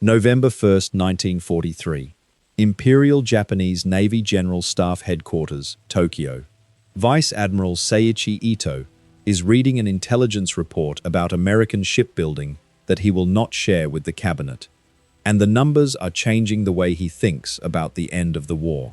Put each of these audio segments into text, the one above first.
November 1st, 1943. Imperial Japanese Navy General Staff Headquarters, Tokyo. Vice Admiral Seiichi Ito is reading an intelligence report about American shipbuilding that he will not share with the cabinet. And the numbers are changing the way he thinks about the end of the war.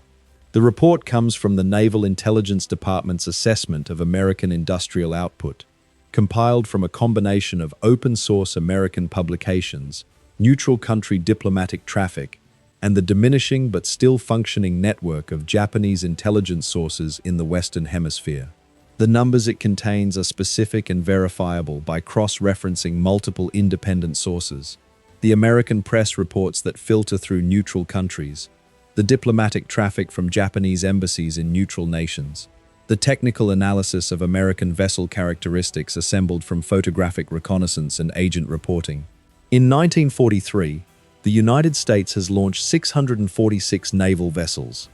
The report comes from the Naval Intelligence Department's assessment of American industrial output, compiled from a combination of open-source American publications, neutral country diplomatic traffic, and the diminishing but still functioning network of Japanese intelligence sources in the Western Hemisphere. The numbers it contains are specific and verifiable by cross-referencing multiple independent sources. The American press reports that filter through neutral countries, the diplomatic traffic from Japanese embassies in neutral nations, the technical analysis of American vessel characteristics assembled from photographic reconnaissance and agent reporting. In 1943, the United States has launched 646 naval vessels,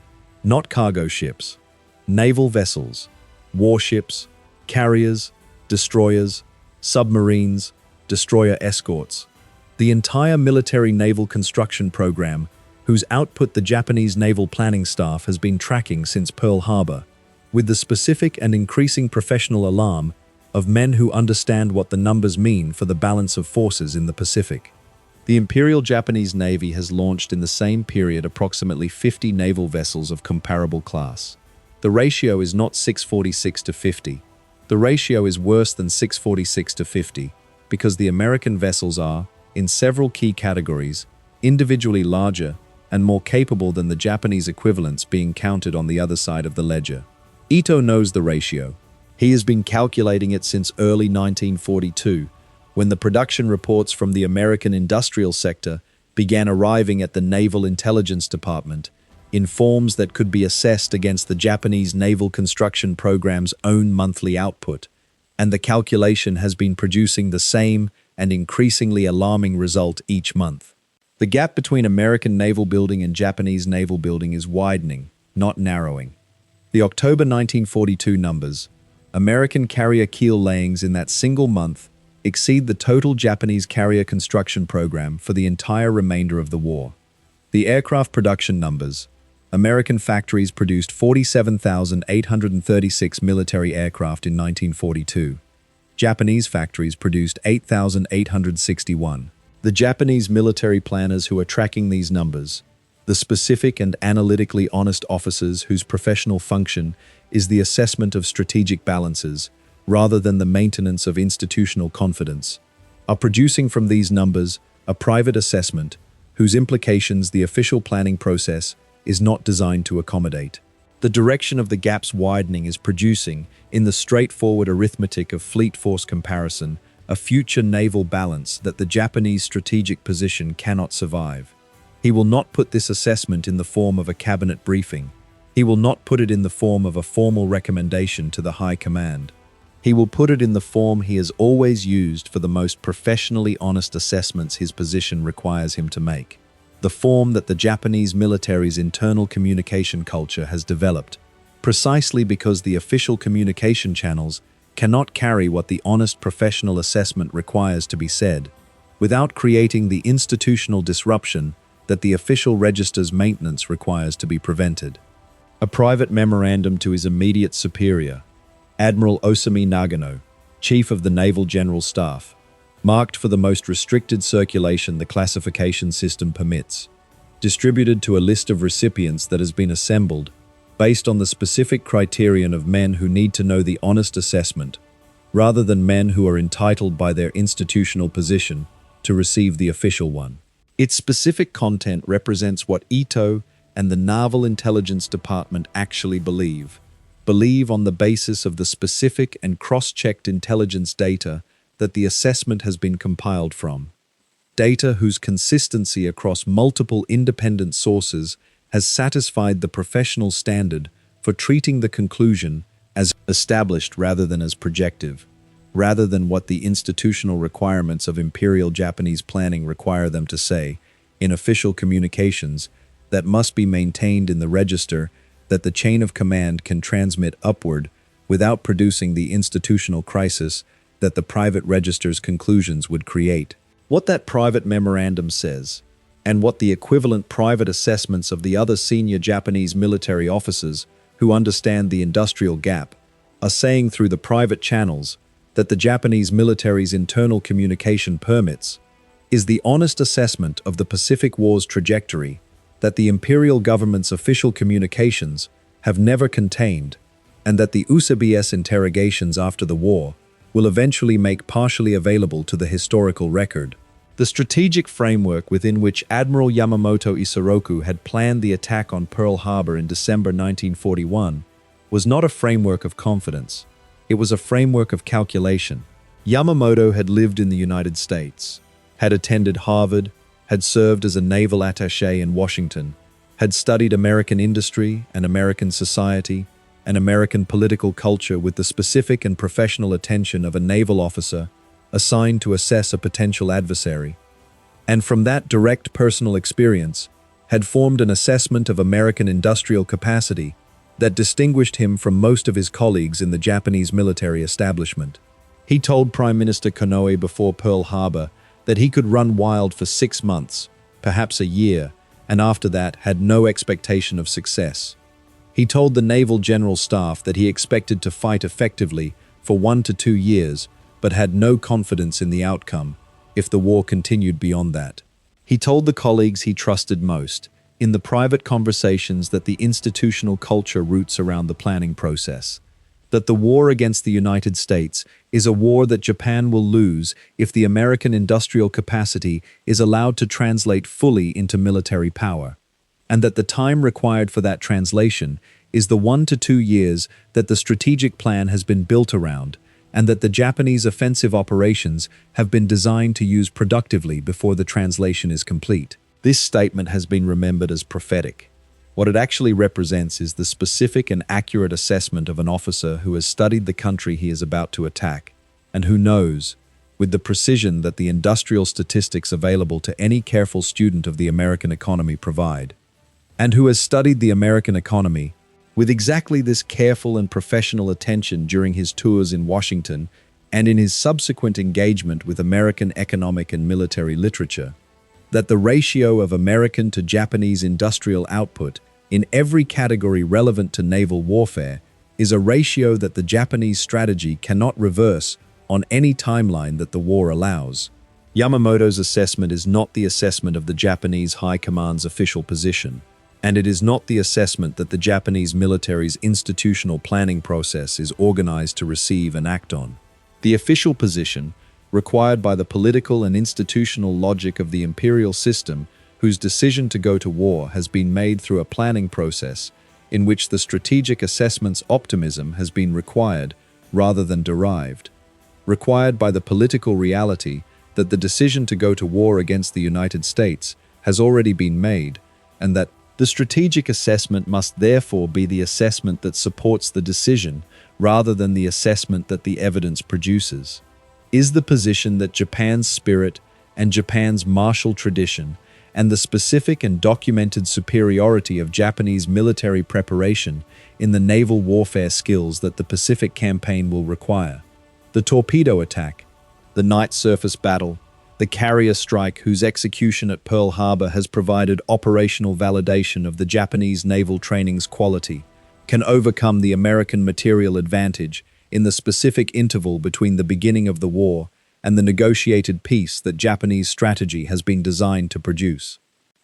not cargo ships, naval vessels, warships, carriers, destroyers, submarines, destroyer escorts. The entire military naval construction program, whose output the Japanese Naval Planning Staff has been tracking since Pearl Harbor, with the specific and increasing professional alarm of men who understand what the numbers mean for the balance of forces in the Pacific. The Imperial Japanese Navy has launched in the same period approximately 50 naval vessels of comparable class. The ratio is not 646 to 50. The ratio is worse than 646 to 50 because the American vessels are, in several key categories, individually larger and more capable than the Japanese equivalents being counted on the other side of the ledger. Ito knows the ratio. He has been calculating it since early 1942, when the production reports from the American industrial sector began arriving at the Naval Intelligence Department in forms that could be assessed against the Japanese naval construction program's own monthly output, and the calculation has been producing the same and increasingly alarming result each month. The gap between American naval building and Japanese naval building is widening, not narrowing. The October 1942 numbers, American carrier keel layings in that single month, exceed the total Japanese carrier construction program for the entire remainder of the war. The aircraft production numbers, American factories produced 47,836 military aircraft in 1942. Japanese factories produced 8,861. The Japanese military planners who are tracking these numbers, the specific and analytically honest officers whose professional function is the assessment of strategic balances rather than the maintenance of institutional confidence, are producing from these numbers a private assessment whose implications the official planning process is not designed to accommodate. The direction of the gap's widening is producing, in the straightforward arithmetic of fleet force comparison, a future naval balance that the Japanese strategic position cannot survive. He will not put this assessment in the form of a cabinet briefing. He will not put it in the form of a formal recommendation to the High Command. He will put it in the form he has always used for the most professionally honest assessments his position requires him to make. The form that the Japanese military's internal communication culture has developed, precisely because the official communication channels cannot carry what the honest professional assessment requires to be said, without creating the institutional disruption that the official register's maintenance requires to be prevented. A private memorandum to his immediate superior, Admiral Osami Nagano, Chief of the Naval General Staff, marked for the most restricted circulation the classification system permits, distributed to a list of recipients that has been assembled based on the specific criterion of men who need to know the honest assessment, rather than men who are entitled by their institutional position to receive the official one. Its specific content represents what Ito and the Naval Intelligence Department actually believe on the basis of the specific and cross-checked intelligence data that the assessment has been compiled from. Data whose consistency across multiple independent sources has satisfied the professional standard for treating the conclusion as established rather than as projective, rather than what the institutional requirements of Imperial Japanese planning require them to say, in official communications that must be maintained in the register that the chain of command can transmit upward without producing the institutional crisis that the private register's conclusions would create. What that private memorandum says and what the equivalent private assessments of the other senior Japanese military officers who understand the industrial gap are saying through the private channels that the Japanese military's internal communication permits is the honest assessment of the Pacific War's trajectory that the imperial government's official communications have never contained, and that the USABS interrogations after the war will eventually make partially available to the historical record. The strategic framework within which Admiral Yamamoto Isoroku had planned the attack on Pearl Harbor in December 1941 was not a framework of confidence. It was a framework of calculation. Yamamoto had lived in the United States, had attended Harvard, had served as a naval attaché in Washington, had studied American industry and American society and American political culture with the specific and professional attention of a naval officer assigned to assess a potential adversary, and from that direct personal experience had formed an assessment of American industrial capacity that distinguished him from most of his colleagues in the Japanese military establishment. He told Prime Minister Konoe before Pearl Harbor that he could run wild for 6 months, perhaps a year, and after that had no expectation of success. He told the Naval General Staff that he expected to fight effectively for 1 to 2 years, but had no confidence in the outcome if the war continued beyond that. He told the colleagues he trusted most, in the private conversations that the institutional culture roots around the planning process, that the war against the United States is a war that Japan will lose if the American industrial capacity is allowed to translate fully into military power, and that the time required for that translation is the 1 to 2 years that the strategic plan has been built around, and that the Japanese offensive operations have been designed to use productively before the translation is complete. This statement has been remembered as prophetic. What it actually represents is the specific and accurate assessment of an officer who has studied the country he is about to attack, and who knows, with the precision that the industrial statistics available to any careful student of the American economy provide, and who has studied the American economy with exactly this careful and professional attention during his tours in Washington and in his subsequent engagement with American economic and military literature, that the ratio of American to Japanese industrial output in every category relevant to naval warfare is a ratio that the Japanese strategy cannot reverse on any timeline that the war allows. Yamamoto's assessment is not the assessment of the Japanese High Command's official position, and it is not the assessment that the Japanese military's institutional planning process is organized to receive and act on. The official position, required by the political and institutional logic of the imperial system, whose decision to go to war has been made through a planning process in which the strategic assessment's optimism has been required rather than derived, required by the political reality that the decision to go to war against the United States has already been made, and that the strategic assessment must therefore be the assessment that supports the decision rather than the assessment that the evidence produces. Is the position that Japan's spirit and Japan's martial tradition and the specific and documented superiority of Japanese military preparation in the naval warfare skills that the Pacific campaign will require, the torpedo attack, the night surface battle, the carrier strike whose execution at Pearl Harbor has provided operational validation of the Japanese naval training's quality, can overcome the American material advantage in the specific interval between the beginning of the war and the negotiated peace that Japanese strategy has been designed to produce.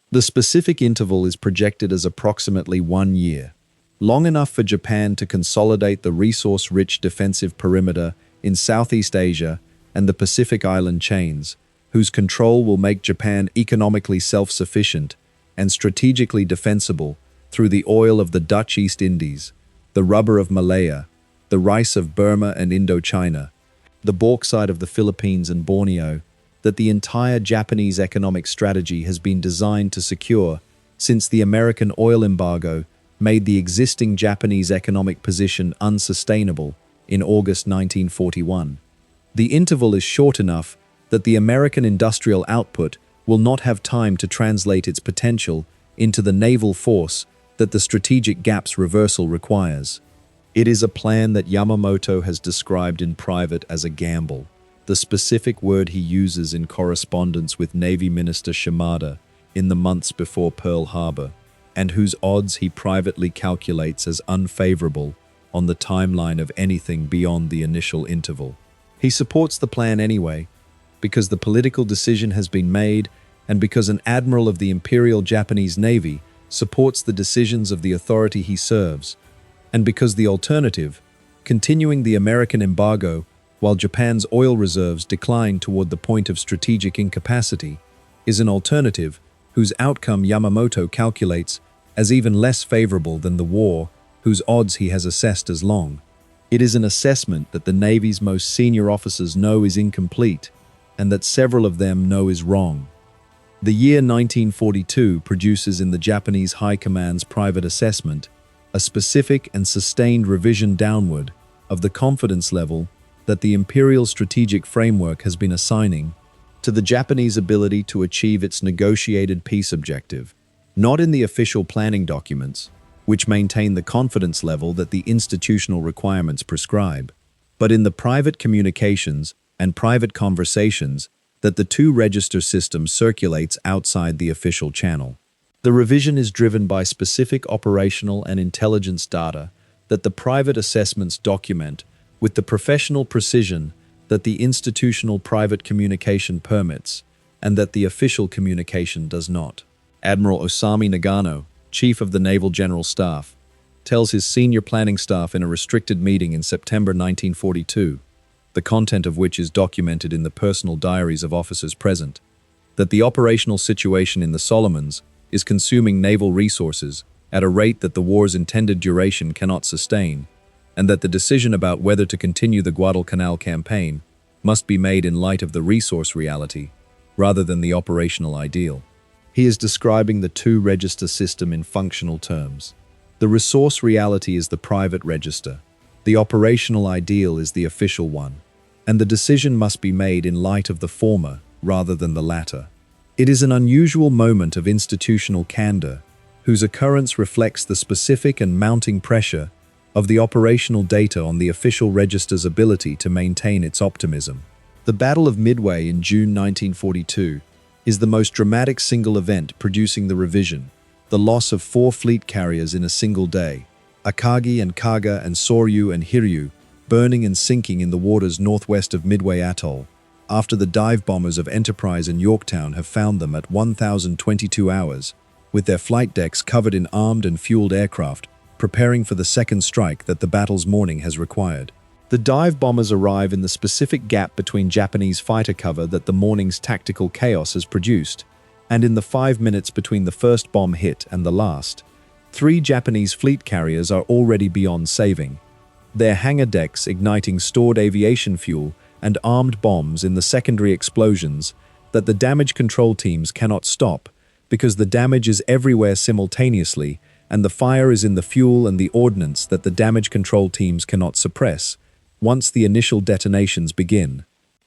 The specific interval is projected as approximately 1 year, long enough for Japan to consolidate the resource-rich defensive perimeter in Southeast Asia and the Pacific Island chains, whose control will make Japan economically self-sufficient and strategically defensible through the oil of the Dutch East Indies, the rubber of Malaya, the rice of Burma and Indochina, the bauxite of the Philippines and Borneo, that the entire Japanese economic strategy has been designed to secure since the American oil embargo made the existing Japanese economic position unsustainable in August 1941. The interval is short enough that the American industrial output will not have time to translate its potential into the naval force that the strategic gaps reversal requires. It is a plan that Yamamoto has described in private as a gamble, the specific word he uses in correspondence with Navy Minister Shimada, in the months before Pearl Harbor, and whose odds he privately calculates as unfavorable on the timeline of anything beyond the initial interval. He supports the plan anyway, because the political decision has been made and because an admiral of the Imperial Japanese Navy supports the decisions of the authority he serves, and because the alternative, continuing the American embargo while Japan's oil reserves decline toward the point of strategic incapacity, is an alternative whose outcome Yamamoto calculates as even less favorable than the war whose odds he has assessed as long. It is an assessment that the Navy's most senior officers know is incomplete, and that several of them know is wrong. The year 1942 produces in the Japanese High Command's private assessment a specific and sustained revision downward of the confidence level that the Imperial strategic framework has been assigning to the Japanese ability to achieve its negotiated peace objective, not in the official planning documents, which maintain the confidence level that the institutional requirements prescribe, but in the private communications and private conversations that the two-register system circulates outside the official channel. The revision is driven by specific operational and intelligence data that the private assessments document with the professional precision that the institutional private communication permits and that the official communication does not. Admiral Osami Nagano, Chief of the Naval General Staff, tells his senior planning staff in a restricted meeting in September 1942, the content of which is documented in the personal diaries of officers present, that the operational situation in the Solomons is consuming naval resources at a rate that the war's intended duration cannot sustain, and that the decision about whether to continue the Guadalcanal campaign must be made in light of the resource reality rather than the operational ideal. He is describing the two-register system in functional terms. The resource reality is the private register. The operational ideal is the official one, and the decision must be made in light of the former rather than the latter. It is an unusual moment of institutional candor, whose occurrence reflects the specific and mounting pressure of the operational data on the official register's ability to maintain its optimism. The Battle of Midway in June 1942 is the most dramatic single event producing the revision, the loss of 4 fleet carriers in a single day, Akagi and Kaga and Soryu and Hiryu, burning and sinking in the waters northwest of Midway Atoll, after the dive bombers of Enterprise and Yorktown have found them at 1,022 hours, with their flight decks covered in armed and fueled aircraft, preparing for the second strike that the battle's morning has required. The dive bombers arrive in the specific gap between Japanese fighter cover that the morning's tactical chaos has produced, and in the 5 minutes between the first bomb hit and the last. 3 Japanese fleet carriers are already beyond saving, their hangar decks igniting stored aviation fuel and armed bombs in the secondary explosions that the damage control teams cannot stop because the damage is everywhere simultaneously and the fire is in the fuel and the ordnance that the damage control teams cannot suppress once the initial detonations begin.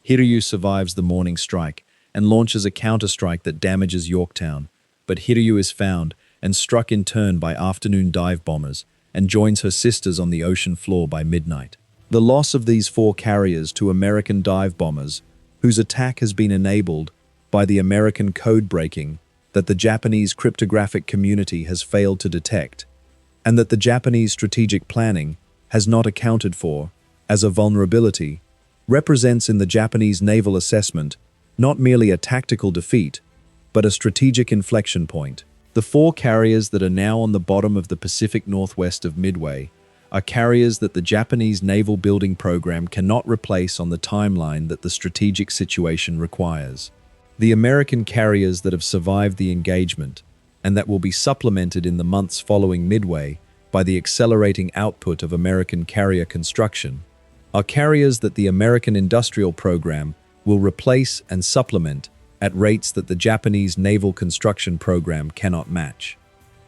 Hiryu survives the morning strike and launches a counterstrike that damages Yorktown, but Hiryu is found and struck in turn by afternoon dive bombers and joins her sisters on the ocean floor by midnight. The loss of these 4 carriers to American dive bombers, whose attack has been enabled by the American code breaking that the Japanese cryptographic community has failed to detect, and that the Japanese strategic planning has not accounted for as a vulnerability, represents in the Japanese naval assessment not merely a tactical defeat, but a strategic inflection point. The 4 carriers that are now on the bottom of the Pacific Northwest of Midway are carriers that the Japanese naval building program cannot replace on the timeline that the strategic situation requires. The American carriers that have survived the engagement, and that will be supplemented in the months following Midway by the accelerating output of American carrier construction, are carriers that the American industrial program will replace and supplement at rates that the Japanese naval construction program cannot match.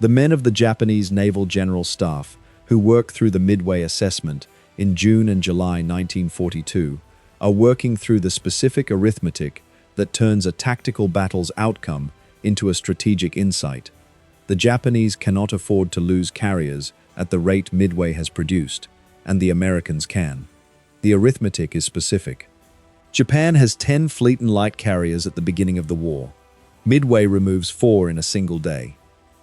The men of the Japanese Naval General Staff who work through the Midway assessment in June and July 1942 are working through the specific arithmetic that turns a tactical battle's outcome into a strategic insight. The Japanese cannot afford to lose carriers at the rate Midway has produced, and the Americans can. The arithmetic is specific. Japan has 10 fleet and light carriers at the beginning of the war. Midway removes 4 in a single day.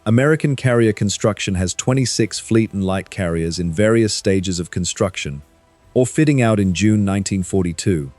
American carrier construction has 26 fleet and light carriers in various stages of construction, or fitting out in June 1942,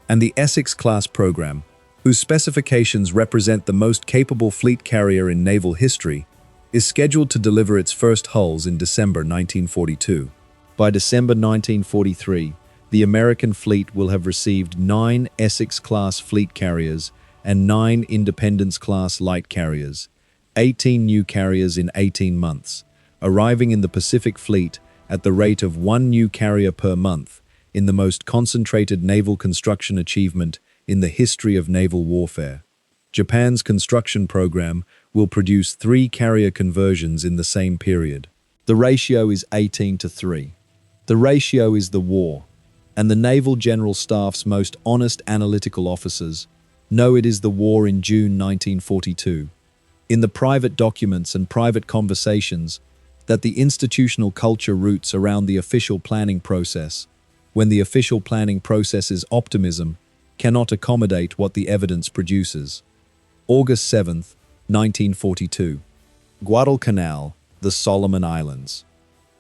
and the Essex-class program, whose specifications represent the most capable fleet carrier in naval history, is scheduled to deliver its first hulls in December 1942. By December 1943, the American fleet will have received 9 Essex-class fleet carriers and 9 Independence-class light carriers, 18 new carriers in 18 months, arriving in the Pacific Fleet at the rate of 1 new carrier per month, in the most concentrated naval construction achievement in the history of naval warfare. Japan's construction program will produce 3 carrier conversions in the same period. The ratio is 18-3. The ratio is the war, and the Naval General Staff's most honest analytical officers know it is the war in June 1942. In the private documents and private conversations that the institutional culture roots around the official planning process, when the official planning process's optimism cannot accommodate what the evidence produces. August 7, 1942. Guadalcanal, the Solomon Islands.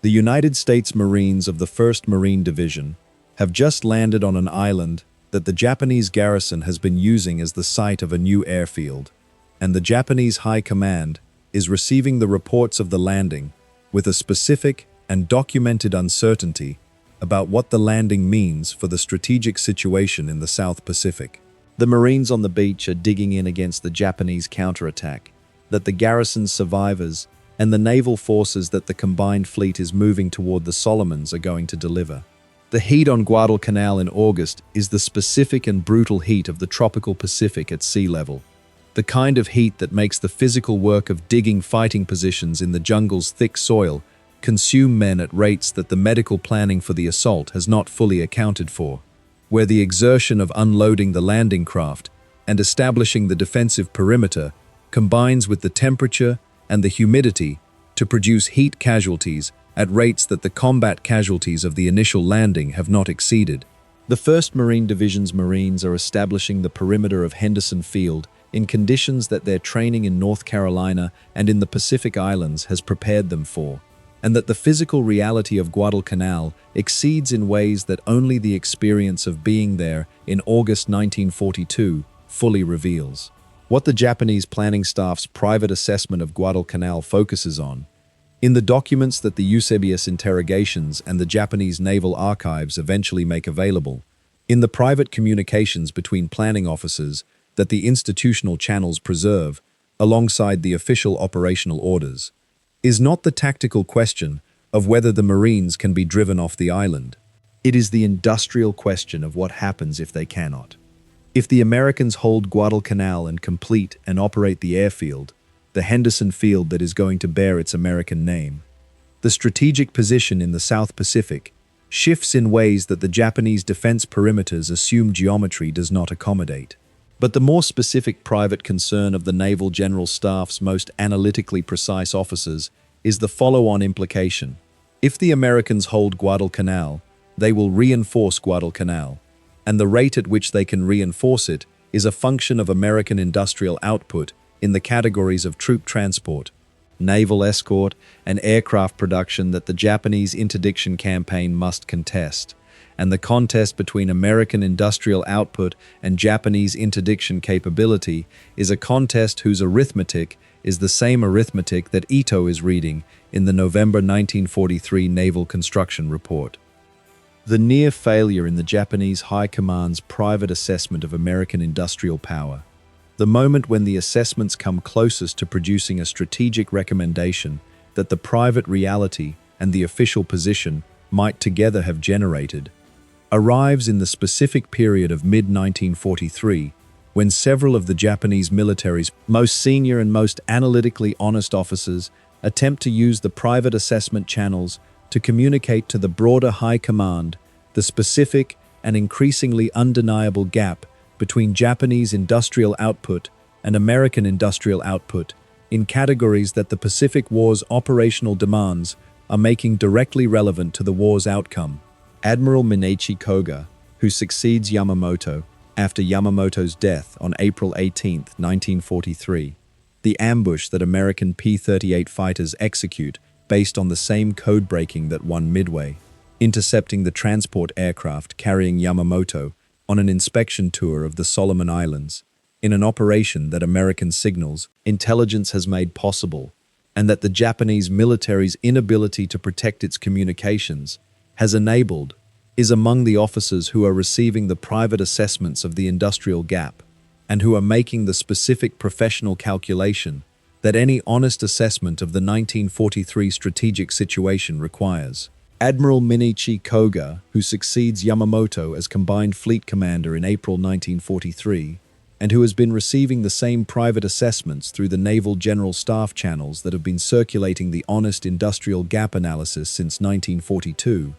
The United States Marines of the 1st Marine Division have just landed on an island that the Japanese garrison has been using as the site of a new airfield, and the Japanese High Command is receiving the reports of the landing with a specific and documented uncertainty about what the landing means for the strategic situation in the South Pacific. The Marines on the beach are digging in against the Japanese counterattack that the garrison's survivors and the naval forces that the combined fleet is moving toward the Solomons are going to deliver. The heat on Guadalcanal in August is the specific and brutal heat of the tropical Pacific at sea level. The kind of heat that makes the physical work of digging fighting positions in the jungle's thick soil consume men at rates that the medical planning for the assault has not fully accounted for, where the exertion of unloading the landing craft and establishing the defensive perimeter combines with the temperature and the humidity to produce heat casualties at rates that the combat casualties of the initial landing have not exceeded. The 1st Marine Division's Marines are establishing the perimeter of Henderson Field in conditions that their training in North Carolina and in the Pacific Islands has prepared them for, and that the physical reality of Guadalcanal exceeds in ways that only the experience of being there in August 1942 fully reveals. What the Japanese planning staff's private assessment of Guadalcanal focuses on, in the documents that the Eusebius interrogations and the Japanese Naval Archives eventually make available, in the private communications between planning officers that the institutional channels preserve, alongside the official operational orders, is not the tactical question of whether the Marines can be driven off the island. It is the industrial question of what happens if they cannot. If the Americans hold Guadalcanal and complete and operate the airfield, the Henderson Field that is going to bear its American name, the strategic position in the South Pacific shifts in ways that the Japanese defense perimeter's assumed geometry does not accommodate. But the more specific private concern of the Naval General Staff's most analytically precise officers is the follow-on implication. If the Americans hold Guadalcanal, they will reinforce Guadalcanal, and the rate at which they can reinforce it is a function of American industrial output in the categories of troop transport, naval escort, and aircraft production that the Japanese interdiction campaign must contest. And the contest between American industrial output and Japanese interdiction capability is a contest whose arithmetic is the same arithmetic that Ito is reading in the November 1943 Naval Construction Report. The near failure in the Japanese High Command's private assessment of American industrial power, the moment when the assessments come closest to producing a strategic recommendation that the private reality and the official position might together have generated, arrives in the specific period of mid-1943, when several of the Japanese military's most senior and most analytically honest officers attempt to use the private assessment channels to communicate to the broader High Command the specific and increasingly undeniable gap between Japanese industrial output and American industrial output in categories that the Pacific War's operational demands are making directly relevant to the war's outcome. Admiral Minachi Koga, who succeeds Yamamoto, after Yamamoto's death on April 18, 1943. The ambush that American P-38 fighters execute based on the same code-breaking that won Midway, intercepting the transport aircraft carrying Yamamoto on an inspection tour of the Solomon Islands, in an operation that American signals intelligence has made possible, and that the Japanese military's inability to protect its communications has enabled, is among the officers who are receiving the private assessments of the industrial gap and who are making the specific professional calculation that any honest assessment of the 1943 strategic situation requires. Admiral Minichi Koga, who succeeds Yamamoto as Combined Fleet Commander in April 1943, and who has been receiving the same private assessments through the Naval General Staff channels that have been circulating the honest industrial gap analysis since 1942,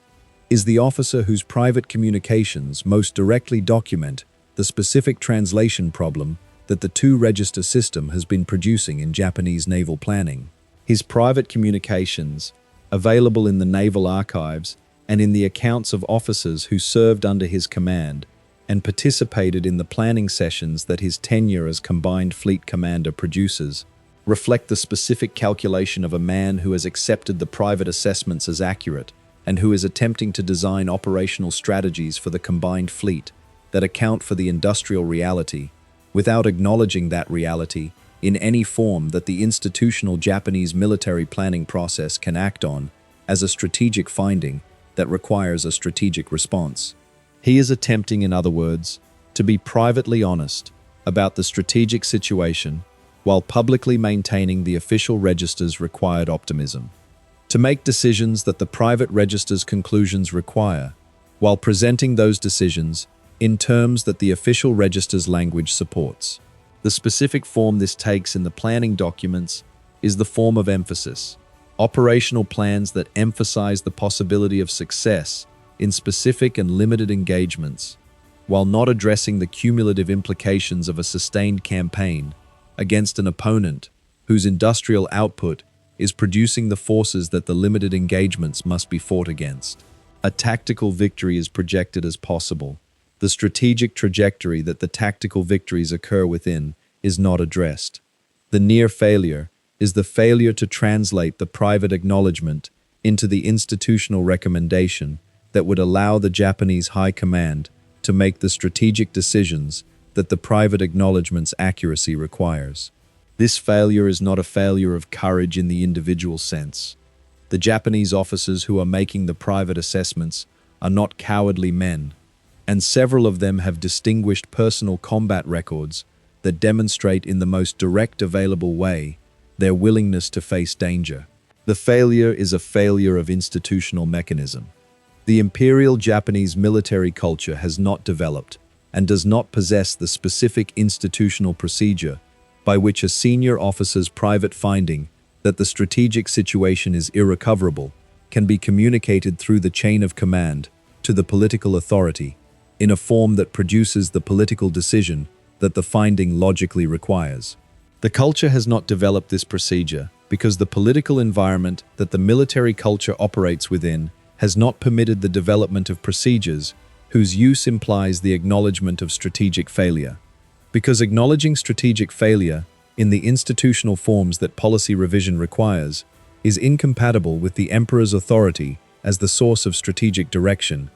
is the officer whose private communications most directly document the specific translation problem that the two-register system has been producing in Japanese naval planning. His private communications, available in the naval archives and in the accounts of officers who served under his command and participated in the planning sessions that his tenure as Combined Fleet Commander produces, reflect the specific calculation of a man who has accepted the private assessments as accurate and who is attempting to design operational strategies for the combined fleet that account for the industrial reality, without acknowledging that reality in any form that the institutional Japanese military planning process can act on as a strategic finding that requires a strategic response. He is attempting, in other words, to be privately honest about the strategic situation while publicly maintaining the official register's required optimism. To make decisions that the private register's conclusions require, while presenting those decisions in terms that the official register's language supports. The specific form this takes in the planning documents is the form of emphasis. Operational plans that emphasize the possibility of success in specific and limited engagements, while not addressing the cumulative implications of a sustained campaign against an opponent whose industrial output is producing the forces that the limited engagements must be fought against. A tactical victory is projected as possible. The strategic trajectory that the tactical victories occur within is not addressed. The near failure is the failure to translate the private acknowledgement into the institutional recommendation that would allow the Japanese High Command to make the strategic decisions that the private acknowledgement's accuracy requires. This failure is not a failure of courage in the individual sense. The Japanese officers who are making the private assessments are not cowardly men, and several of them have distinguished personal combat records that demonstrate in the most direct available way their willingness to face danger. The failure is a failure of institutional mechanism. The Imperial Japanese military culture has not developed and does not possess the specific institutional procedure by which a senior officer's private finding that the strategic situation is irrecoverable can be communicated through the chain of command to the political authority in a form that produces the political decision that the finding logically requires. The culture has not developed this procedure because the political environment that the military culture operates within has not permitted the development of procedures whose use implies the acknowledgement of strategic failure. Because acknowledging strategic failure in the institutional forms that policy revision requires is incompatible with the emperor's authority as the source of strategic direction,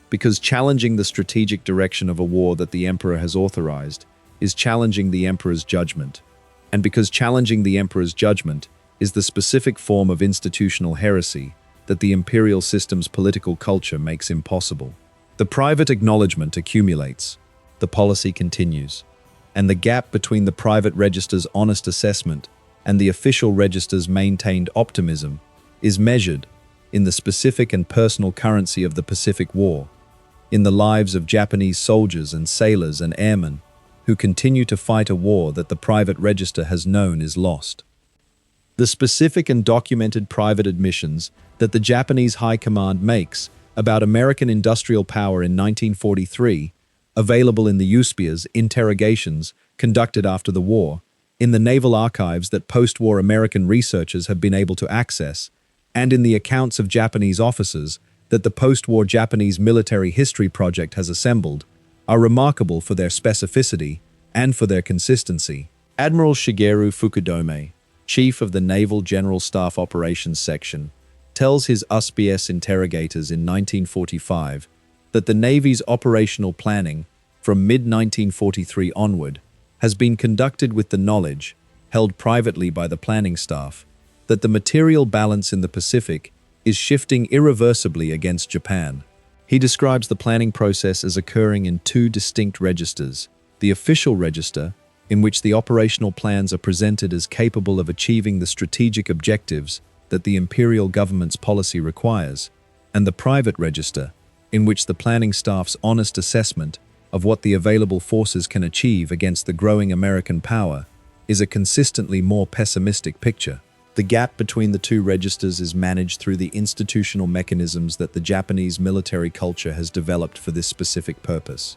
because challenging the strategic direction of a war that the emperor has authorized is challenging the emperor's judgment, and because challenging the emperor's judgment is the specific form of institutional heresy that the imperial system's political culture makes impossible. The private acknowledgement accumulates, the policy continues, and the gap between the private register's honest assessment and the official register's maintained optimism is measured in the specific and personal currency of the Pacific War, in the lives of Japanese soldiers and sailors and airmen who continue to fight a war that the private register has known is lost. The specific and documented private admissions that the Japanese High Command makes about American industrial power in 1943, available in the USPIA's interrogations conducted after the war, in the naval archives that post-war American researchers have been able to access, and in the accounts of Japanese officers that the post-war Japanese Military History Project has assembled, are remarkable for their specificity and for their consistency. Admiral Shigeru Fukudome, chief of the Naval General Staff Operations Section, tells his USPS interrogators in 1945 that the Navy's operational planning from mid-1943 onward has been conducted with the knowledge, held privately by the planning staff, that the material balance in the Pacific is shifting irreversibly against Japan. He describes the planning process as occurring in two distinct registers: the official register, in which the operational plans are presented as capable of achieving the strategic objectives that the imperial government's policy requires, and the private register, in which the planning staff's honest assessment of what the available forces can achieve against the growing American power is a consistently more pessimistic picture. The gap between the two registers is managed through the institutional mechanisms that the Japanese military culture has developed for this specific purpose.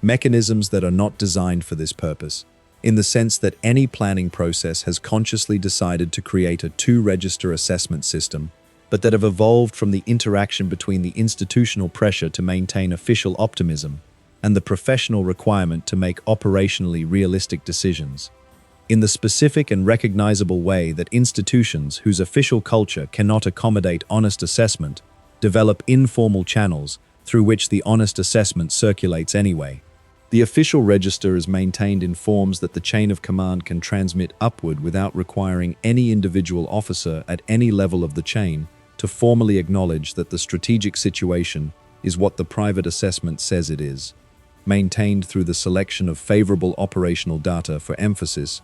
Mechanisms that are not designed for this purpose, in the sense that any planning process has consciously decided to create a two-register assessment system, but that have evolved from the interaction between the institutional pressure to maintain official optimism and the professional requirement to make operationally realistic decisions. In the specific and recognizable way that institutions whose official culture cannot accommodate honest assessment develop informal channels through which the honest assessment circulates anyway. The official register is maintained in forms that the chain of command can transmit upward without requiring any individual officer at any level of the chain to formally acknowledge that the strategic situation is what the private assessment says it is, maintained through the selection of favorable operational data for emphasis,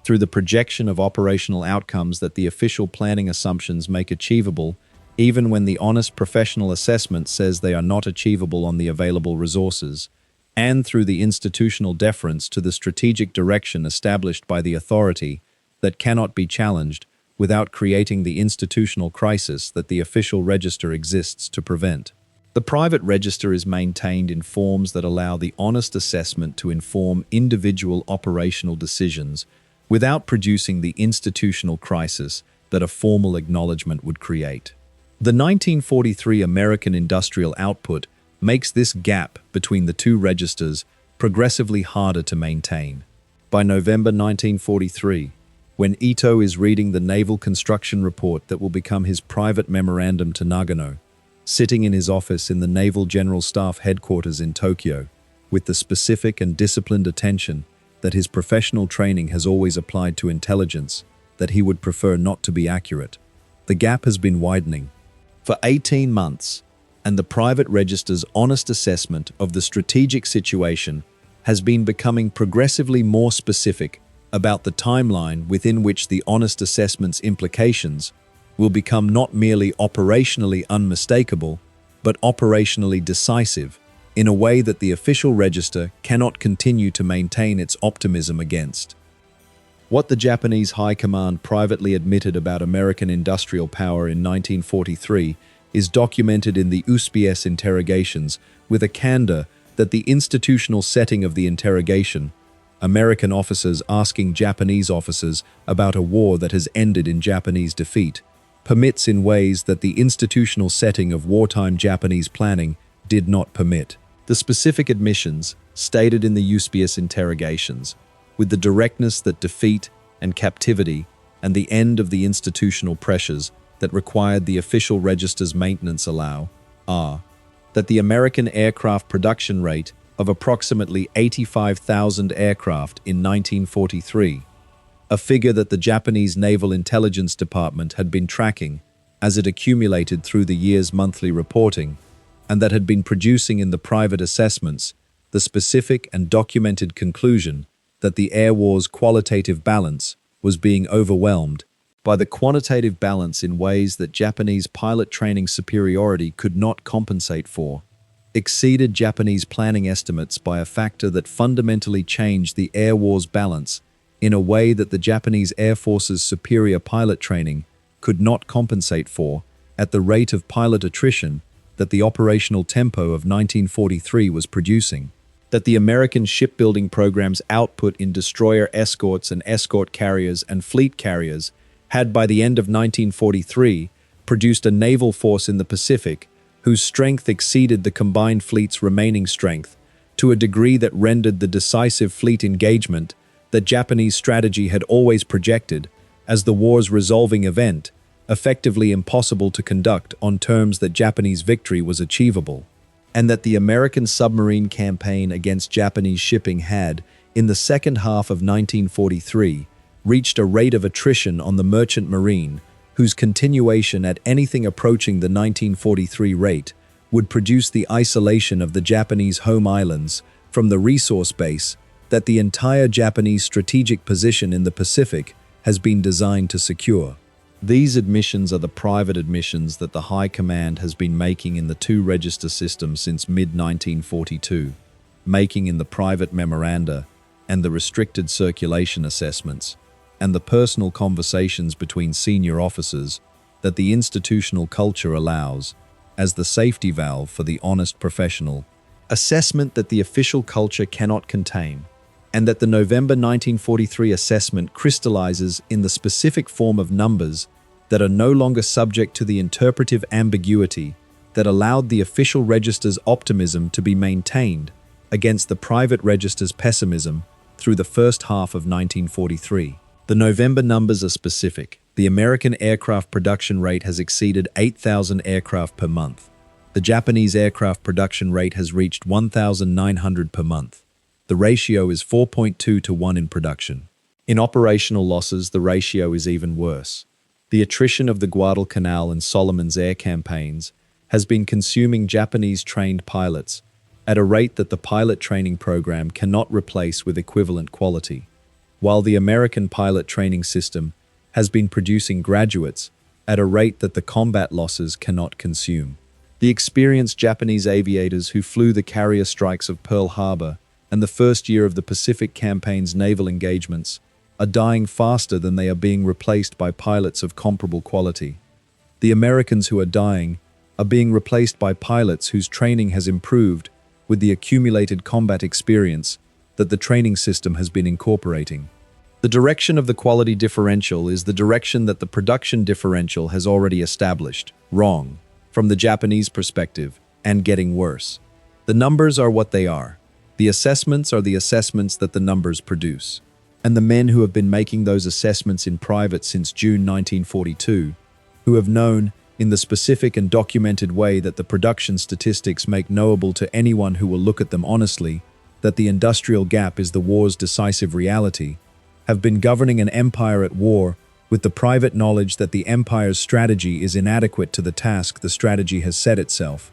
through the projection of operational outcomes that the official planning assumptions make achievable, even when the honest professional assessment says they are not achievable on the available resources, and through the institutional deference to the strategic direction established by the authority that cannot be challenged without creating the institutional crisis that the official register exists to prevent. The private register is maintained in forms that allow the honest assessment to inform individual operational decisions without producing the institutional crisis that a formal acknowledgement would create. The 1943 American industrial output makes this gap between the two registers progressively harder to maintain. By November 1943, when Ito is reading the naval construction report that will become his private memorandum to Nagano, sitting in his office in the Naval General Staff headquarters in Tokyo, with the specific and disciplined attention that his professional training has always applied to intelligence, that he would prefer not to be accurate. The gap has been widening for 18 months, and the private register's honest assessment of the strategic situation has been becoming progressively more specific about the timeline within which the honest assessment's implications will become not merely operationally unmistakable, but operationally decisive, in a way that the official register cannot continue to maintain its optimism against. What the Japanese High Command privately admitted about American industrial power in 1943 is documented in the USPS interrogations with a candor that the institutional setting of the interrogation, American officers asking Japanese officers about a war that has ended in Japanese defeat, permits in ways that the institutional setting of wartime Japanese planning did not permit. The specific admissions, stated in the USPS interrogations, with the directness that defeat and captivity and the end of the institutional pressures that required the official register's maintenance allow, are that the American aircraft production rate of approximately 85,000 aircraft in 1943, a figure that the Japanese Naval Intelligence Department had been tracking as it accumulated through the year's monthly reporting, and that had been producing in the private assessments the specific and documented conclusion that the air war's qualitative balance was being overwhelmed by the quantitative balance in ways that Japanese pilot training superiority could not compensate for, exceeded Japanese planning estimates by a factor that fundamentally changed the air war's balance in a way that the Japanese Air Force's superior pilot training could not compensate for at the rate of pilot attrition that the operational tempo of 1943 was producing, that the American shipbuilding program's output in destroyer escorts and escort carriers and fleet carriers had by the end of 1943 produced a naval force in the Pacific whose strength exceeded the combined fleet's remaining strength to a degree that rendered the decisive fleet engagement that Japanese strategy had always projected as the war's resolving event effectively impossible to conduct on terms that Japanese victory was achievable, and that the American submarine campaign against Japanese shipping had, in the second half of 1943, reached a rate of attrition on the merchant marine whose continuation at anything approaching the 1943 rate would produce the isolation of the Japanese home islands from the resource base that the entire Japanese strategic position in the Pacific has been designed to secure. These admissions are the private admissions that the High Command has been making in the two-register system since mid-1942, making in the private memoranda and the restricted circulation assessments, and the personal conversations between senior officers that the institutional culture allows as the safety valve for the honest professional assessment that the official culture cannot contain, and that the November 1943 assessment crystallizes in the specific form of numbers that are no longer subject to the interpretive ambiguity that allowed the official register's optimism to be maintained against the private register's pessimism through the first half of 1943. The November numbers are specific. The American aircraft production rate has exceeded 8,000 aircraft per month. The Japanese aircraft production rate has reached 1,900 per month. The ratio is 4.2 to 1 in production. In operational losses, the ratio is even worse. The attrition of the Guadalcanal and Solomon's air campaigns has been consuming Japanese trained pilots at a rate that the pilot training program cannot replace with equivalent quality, while the American pilot training system has been producing graduates at a rate that the combat losses cannot consume. The experienced Japanese aviators who flew the carrier strikes of Pearl Harbor and the first year of the Pacific Campaign's naval engagements are dying faster than they are being replaced by pilots of comparable quality. The Americans who are dying are being replaced by pilots whose training has improved with the accumulated combat experience that the training system has been incorporating. The direction of the quality differential is the direction that the production differential has already established, wrong, from the Japanese perspective, and getting worse. The numbers are what they are. The assessments are the assessments that the numbers produce. And the men who have been making those assessments in private since June 1942, who have known, in the specific and documented way that the production statistics make knowable to anyone who will look at them honestly, that the industrial gap is the war's decisive reality, have been governing an empire at war with the private knowledge that the empire's strategy is inadequate to the task the strategy has set itself,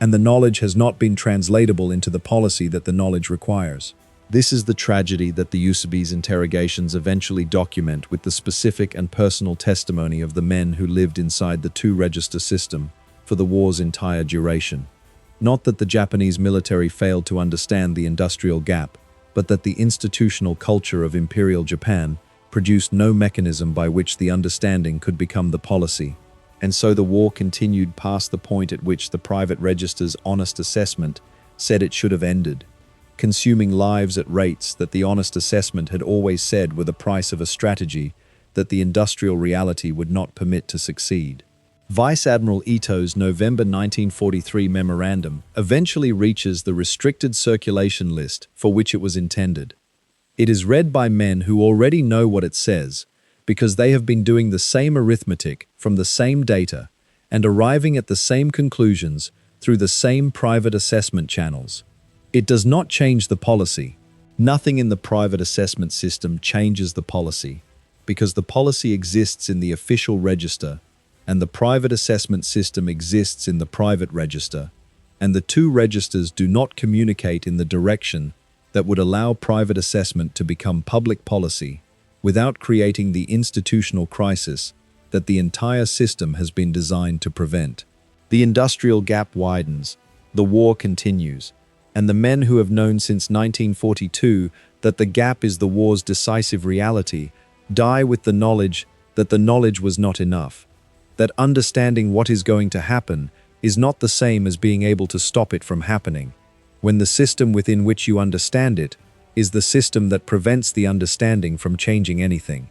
and the knowledge has not been translatable into the policy that the knowledge requires. This is the tragedy that the Usabi's interrogations eventually document with the specific and personal testimony of the men who lived inside the two-register system for the war's entire duration. Not that the Japanese military failed to understand the industrial gap, but that the institutional culture of Imperial Japan produced no mechanism by which the understanding could become the policy. And so the war continued past the point at which the private register's honest assessment said it should have ended, consuming lives at rates that the honest assessment had always said were the price of a strategy that the industrial reality would not permit to succeed. Vice Admiral Ito's November 1943 memorandum eventually reaches the restricted circulation list for which it was intended. It is read by men who already know what it says, because they have been doing the same arithmetic from the same data and arriving at the same conclusions through the same private assessment channels. It does not change the policy. Nothing in the private assessment system changes the policy, because the policy exists in the official register, and the private assessment system exists in the private register, and the two registers do not communicate in the direction that would allow private assessment to become public policy without creating the institutional crisis that the entire system has been designed to prevent. The industrial gap widens, the war continues, and the men who have known since 1942 that the gap is the war's decisive reality die with the knowledge that the knowledge was not enough, that understanding what is going to happen is not the same as being able to stop it from happening, when the system within which you understand it is the system that prevents the understanding from changing anything.